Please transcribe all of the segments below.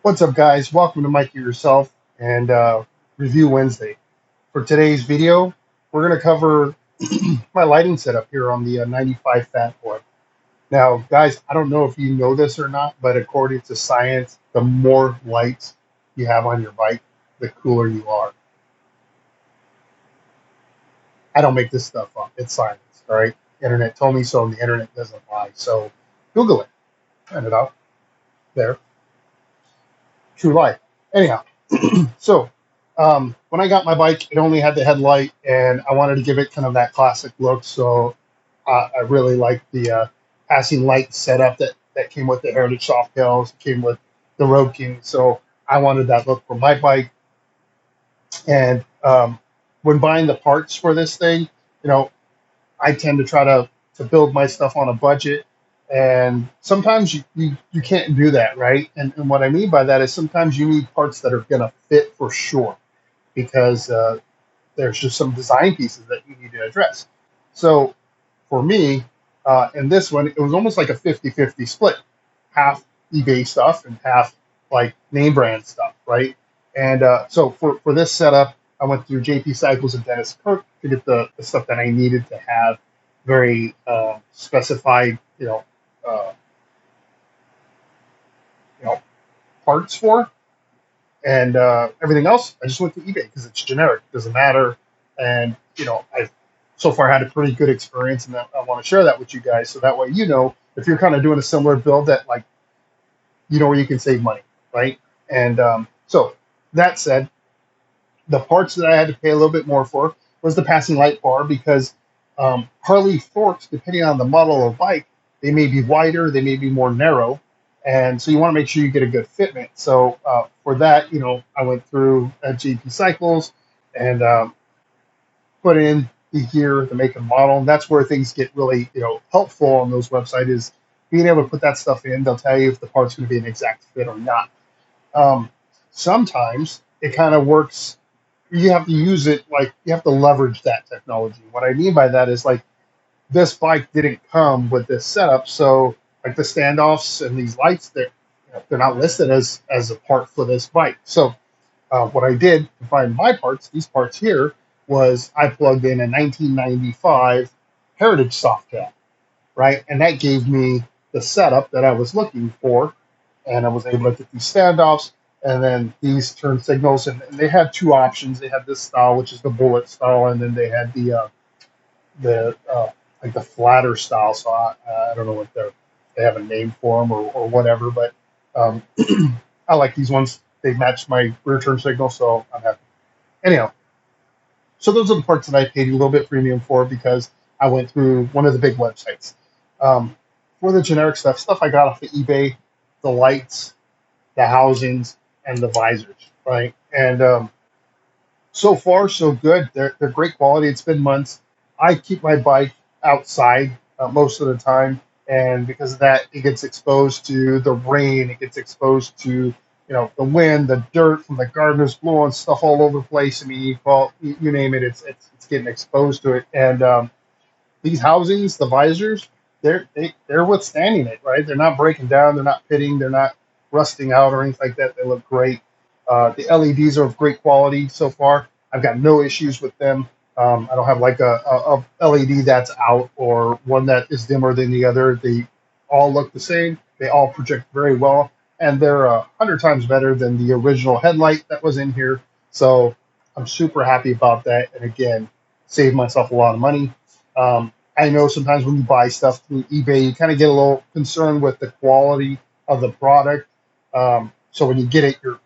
What's up, guys? Welcome to Mikey Yourself and Review Wednesday. For today's video, we're going to cover my lighting setup here on the 95 Fatboy. Now, guys, I don't know if you know this or not, but according to science, the more lights you have on your bike, the cooler you are. I don't make this stuff up. It's science, all right? Internet told me so, and the internet doesn't lie. So Google it. Find it out there. True life. Anyhow, so when I got my bike, it only had the headlight, and I wanted to give it kind of that classic look. So I really liked the passing light setup that came with the Heritage Softails, came with the Road King. So I wanted that look for my bike. And when buying the parts for this thing, you know, I tend to try to build my stuff on a budget. And sometimes you can't do that, right? And what I mean by that is sometimes you need parts that are going to fit for sure because there's just some design pieces that you need to address. So for me, in this one, it was almost like a 50-50 split, half eBay stuff and half like name brand stuff, right? And so for this setup, I went through JP Cycles and Dennis Kirk to get the stuff that I needed to have very specified, uh, you know, parts for. And everything else, I just went to eBay because it's generic, doesn't matter. And I've so far had a pretty good experience, and I want to share that with you guys, so that way if you're kind of doing a similar build, that like where you can save money, right? And so that said, the parts that I had to pay a little bit more for was the passing light bar because Harley forks, depending on the model of bike, they may be wider, they may be more narrow, and so you want to make sure you get a good fitment. So for that, I went through JP Cycles and put in the year, the make and model, and that's where things get really helpful on those websites is being able to put that stuff in. They'll tell you if the part's going to be an exact fit or not. Sometimes it kind of works. You have to use it, like you have to leverage that technology. What I mean by that is like this bike didn't come with this setup, so like the standoffs and these lights, they're not listed as a part for this bike. So what I did to find my parts, these parts here, was I plugged in a 1995 Heritage Softail, right? And that gave me the setup that I was looking for, and I was able to get these standoffs and then these turn signals. And they had two options. They had this style, which is the bullet style, and then they had the like the flatter style. So I don't know what they have a name for them or whatever, but um, I like these ones. They match my rear turn signal, so I'm happy. Anyhow, so those are the parts that I paid a little bit premium for because I went through one of the big websites. Um, for the generic stuff I got off of eBay, the lights, the housings, and the visors, right? And so far, so good. They're great quality. It's been months. I keep my bike outside most of the time, and because of that, it gets exposed to the rain. It gets exposed to the wind, the dirt from the gardeners blowing stuff all over the place. I mean, you name it, it's getting exposed to it. And these housings, the visors, they're withstanding it, right? They're not breaking down. They're not pitting. They're not rusting out or anything like that. They look great. The LEDs are of great quality so far. I've got no issues with them. I don't have like a LED that's out or one that is dimmer than the other. They all look the same. They all project very well, and they're 100 times better than the original headlight that was in here. So I'm super happy about that. And again, saved myself a lot of money. I know sometimes when you buy stuff through eBay, you kind of get a little concerned with the quality of the product. So when you get it, you're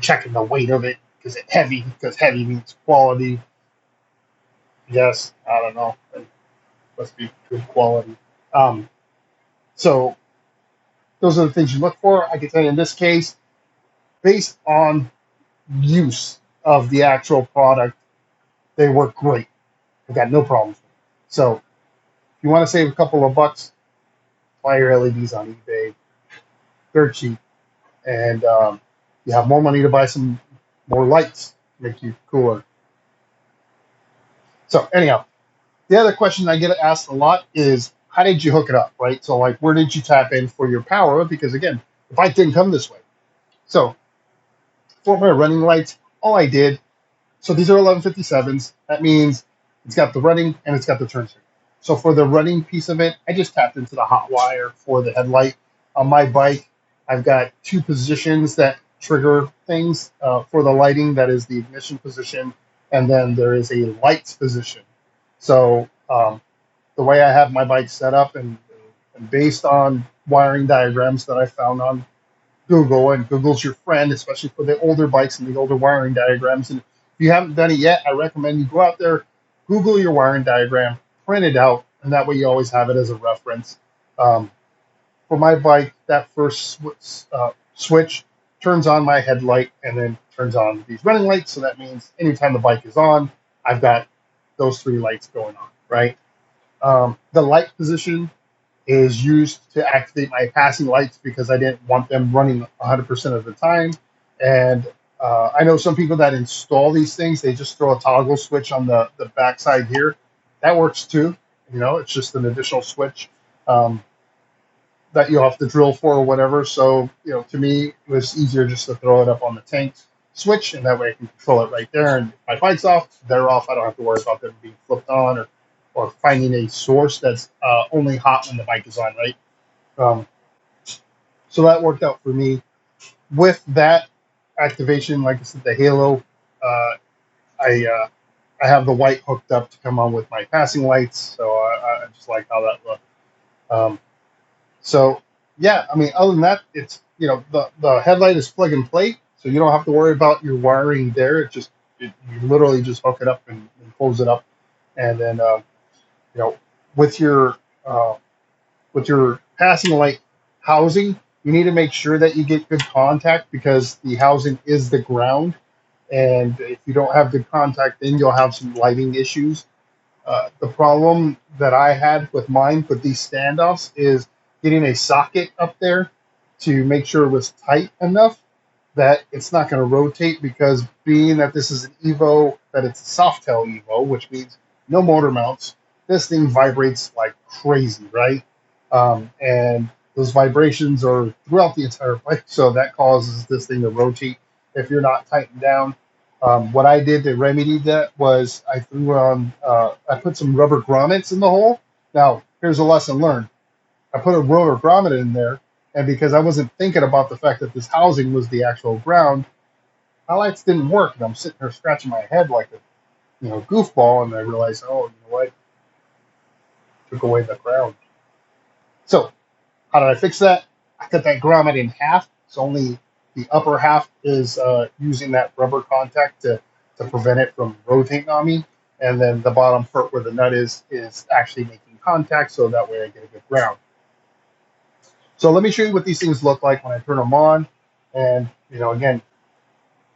checking the weight of it because heavy means quality. Yes, I don't know. It must be good quality. Um, so those are the things you look for. I can tell you in this case, based on use of the actual product, they work great. I've got no problems with it. So if you want to save a couple of bucks, buy your LEDs on eBay. They're cheap, and you have more money to buy some more lights to make you cooler. So anyhow, the other question I get asked a lot is, how did you hook it up, right? So like, where did you tap in for your power? Because again, the bike didn't come this way. So for my running lights, all I did, so these are 1157s. That means it's got the running and it's got the turn signal. So for the running piece of it, I just tapped into the hot wire for the headlight. On my bike, I've got two positions that trigger things for the lighting. That is the ignition position, and then there is a lights position. So the way I have my bike set up and based on wiring diagrams that I found on Google, and Google's your friend, especially for the older bikes and the older wiring diagrams. And if you haven't done it yet, I recommend you go out there, Google your wiring diagram, print it out, and that way you always have it as a reference. Um, for my bike, that first switch turns on my headlight and then turns on these running lights. So that means anytime the bike is on, I've got those three lights going on, right? The light position is used to activate my passing lights because I didn't want them running 100% of the time. And I know some people that install these things, they just throw a toggle switch on the backside here. That works too. You know, it's just an additional switch that you'll have to drill for or whatever. So, you know, to me, it was easier just to throw it up on the tank switch, and that way I can control it right there. And if my bike's off, they're off. I don't have to worry about them being flipped on or finding a source that's only hot when the bike is on, right? Um, so that worked out for me. With that activation, like I said, the halo, uh, I have the white hooked up to come on with my passing lights, so I just like how that looked. Um, so yeah, I mean, other than that, it's the headlight is plug and play, so you don't have to worry about your wiring there. You literally just hook it up and close it up, and then you know with your uh, with your passing light housing, you need to make sure that you get good contact because the housing is the ground. And if you don't have good contact, then you'll have some lighting issues. The problem that I had with mine with these standoffs is getting a socket up there to make sure it was tight enough that it's not going to rotate because being that this is an Evo, that it's a soft tail Evo, which means no motor mounts, this thing vibrates like crazy, right? And those vibrations are throughout the entire bike, so that causes this thing to rotate if you're not tightened down. What I did to remedy that was I put some rubber grommets in the hole. Now, here's a lesson learned. I put a rubber grommet in there, and because I wasn't thinking about the fact that this housing was the actual ground, my lights didn't work, and I'm sitting there scratching my head like a goofball, and I realized, oh, you know what? Took away the ground. So, how did I fix that? I cut that grommet in half. So only the upper half is using that rubber contact to prevent it from rotating on me, and then the bottom part where the nut is actually making contact, so that way I get a good ground. So let me show you what these things look like when I turn them on. And again,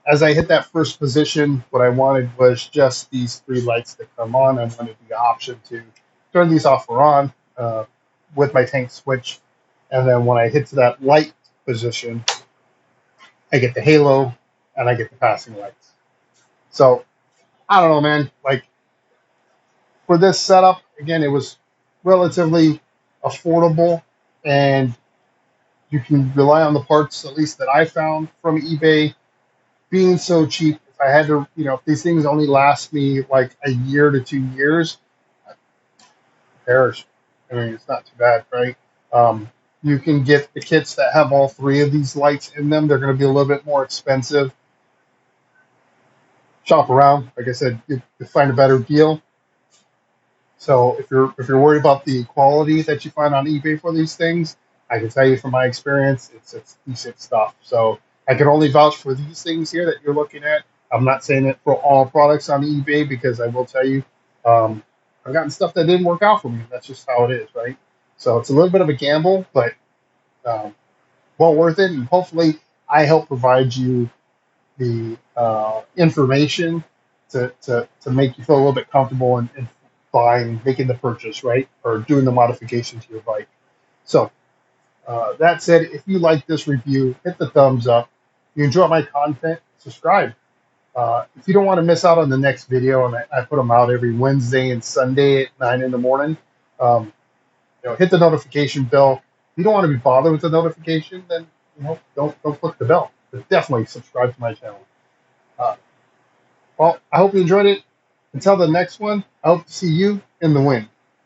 as I hit that first position, what I wanted was just these three lights to come on. I wanted the option to turn these off or on with my tank switch. And then when I hit to that light position, I get the halo and I get the passing lights. So I don't know, man. Like for this setup, again, it was relatively affordable, and you can rely on the parts, at least that I found from eBay, being so cheap. If I had to, if these things only last me like a year to 2 years, perish. I mean, it's not too bad, right? Um, you can get the kits that have all three of these lights in them. They're going to be a little bit more expensive. Shop around. Like I said, you find a better deal. So if you're worried about the quality that you find on eBay for these things, I can tell you from my experience, it's decent stuff. So I can only vouch for these things here that you're looking at. I'm not saying it for all products on eBay because I will tell you, um, I've gotten stuff that didn't work out for me. That's just how it is, right? So it's a little bit of a gamble, but um, well worth it. And hopefully, I help provide you the information to make you feel a little bit comfortable in buying, making the purchase, right? Or doing the modification to your bike. So, that said, if you like this review, hit the thumbs up. If you enjoy my content, subscribe. If you don't want to miss out on the next video, and I put them out every Wednesday and Sunday at 9 in the morning, um, hit the notification bell. If you don't want to be bothered with the notification, then don't click the bell. but definitely subscribe to my channel. Uh, well, I hope you enjoyed it. Until the next one, I hope to see you in the wind.